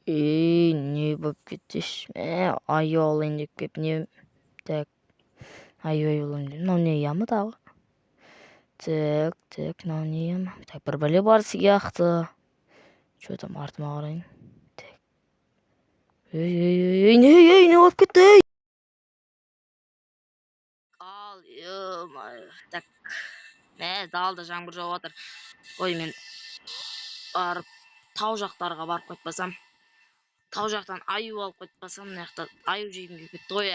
Не болып кетсеш. Аю алайын деп кеп не. Так. Аю алайын деп. Мынау не ямы дағы? Так, мынау не ямы? Так, бір бәле бар сияқты. Что там артыма қарайын. Так. Не болып кетті? Ал, так. Далда жаңбыр жауып жатыр. Ой, мен барып тау жақтарға барып қайтпасам. Тау жақтан аю алып қайтпасам, мына жақта аю жегім келіп кетті ғой.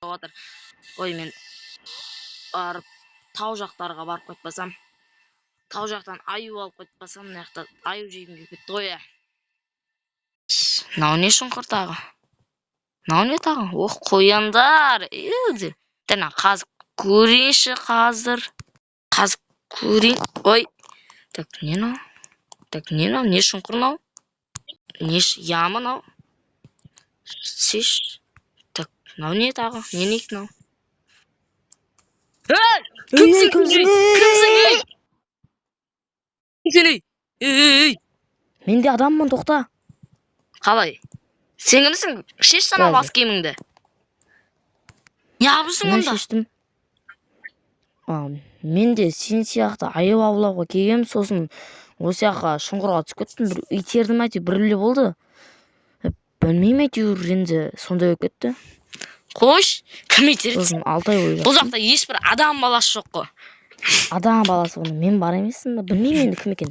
Жауып жатыр. Ой, мен барып тау жақтарға барып қайтпасам. Тау жақтан аю алып қайтпасам, мына жақта аю жегім келіп кетті ғой. Мынау не шұңқыр тағы? Мынау не тағы? Ох, қояндар. Дана қазып көрейінші қазір. Қазып көрейін. Ой. Так, не мынау? Так, не мынау? Не шұңқыр мынау? Не ямы мынау? Сеш. Так, мынау не тағы? Не мынау? Кімсің? Мен де адаммын, тоқта. Қалай? Сен кімсің? Шеш сана бас киіміңді. Не yapıyorsun Мен мұнда? шештім. Мен де сен сияқты аю аулауға келгем, сосын осы жаққа шұңқырға түсіп кеттім. Бір итердім әйтеуір біреуле болды. Білмеймін әйтеуір енді сондай болып кетті. Қош, кім итерді? Сосын 6 ай бойы. Бұл жақта ешбір адам баласы жоқ қой. Адам баласы оны мен бар емеспін, білмеймін енді кім екен.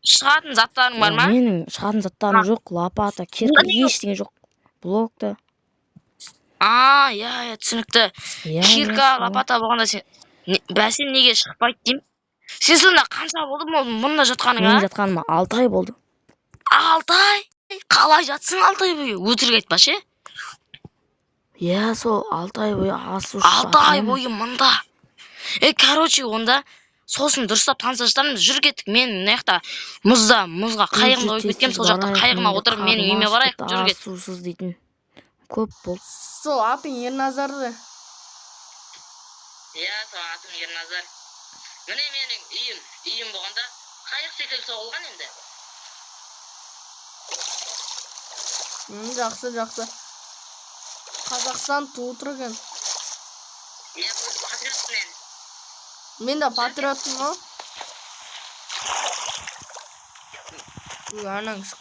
Шығатын заттарың бар ма? Менің шығатын заттарым жоқ, лопата, кирка, ештеңе жоқ. Блокта. Иә, түсінікті. Кирка, лопата болғанда сен бәсен неге шықпайды деймін? Сен сонда қанша болды мұнда жатқаның, Мен жатқаныма 6 ай болды. 6 ай? Қалай жатсың 6 ай бойы? Өтірік айтпашы. Иә, сол 6 ай бойы асу. 6 ай бойы мұнда. Короче, онда сосын дұрыстап таныса жатармыз. Жүр кеттік. Мен мына жақта мұзға қайығымды қойып кеткем. Сол жақта қайығыма отырып менің үйіме барайық. Жүр кеттік. Сусыз дейтін көп болды. Сол атың Ерназарды. Иә, сол атым Ерназар. Міне менің үйім болғанда қайық секілді соғылған енді. Жақсы. Қазақстан туы тұр екен. Мен патриотпын енді. Мен де патриотпын ғой. Анаң шық.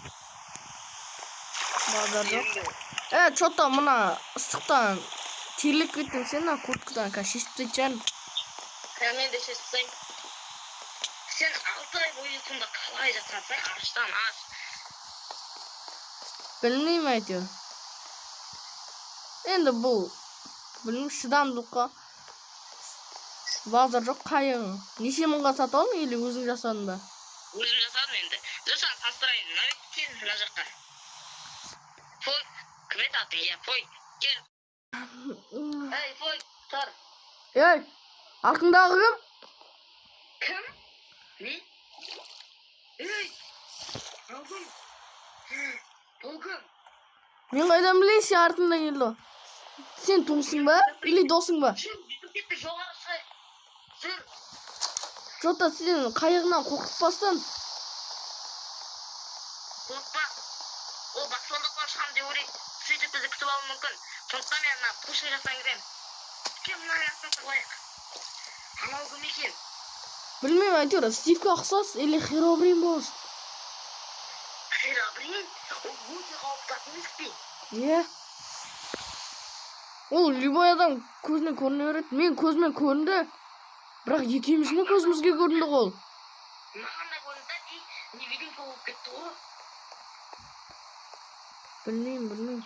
Базар жоқ. Что-то мына ыстықтан терлеп кеттің сен, курткадан шешіп тастайын. Мен де шешіп тастайын. Сен 6 ай бойы сонда қалай жатқансың? Аштан аш. Білмеймін әйтеуір. Енді бұл шыдамдылыққа базар жоқ, қайығың. Неше мыңға сатып алдың или өзің жасадың ба? Өзім жасадым енді. Жүрсен таныстырайын. Кел мына жаққа. Фой, кім еді атың? Иә, Фой, кел. Фой, тұр. Артыңдағы кім? Кім? Не? Бұл кім? Мен қайдан білейін сен артында келді. Сен туысың ба? Или досың ба? Жоғары шай. Жүр. Жота сен қайығынан қорқытпастан. Қорқпа. Ол басылдықпен шығамын деп ойлайды. Сөйтіп бізді күтіп алуы мүмкін. Сондықтан мен мына пушың жақтан кіремін. Кем мына жақтан тұрайық. Анау кім екен? Білмеймін, әйтеуір Стивке ұқсас или Херобрин болсын. Херобрин? Ол өте қауіпті ат емес пе? Иә. Ол любой адам көзіне көріне береді. Мен көзімен көрінді. Бірақ екеуміздің көзімізге көрінді ол. Маған да көрінді, невидимка болып кетті ғой. Білмеймін.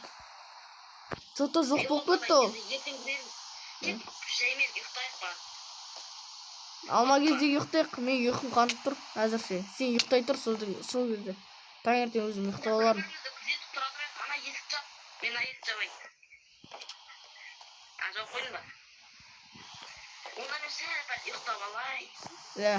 Что-то жоқ болып кетті ол. Ертең кіреміз. Кет, жаймен ұйықтайық па. Алма кезде ұйықтайық. Мен ұйқым қанып тұр әзірше. Сен ұйықтай тұр сол кезде. Таңертең өзім ұйықтап алармын. Күзетіп тұра тұрайық. Ана есік жап. Мен есік жабайын. Жауып қойдың ба? Онда мен сәл ұйықтап алайын. Иә.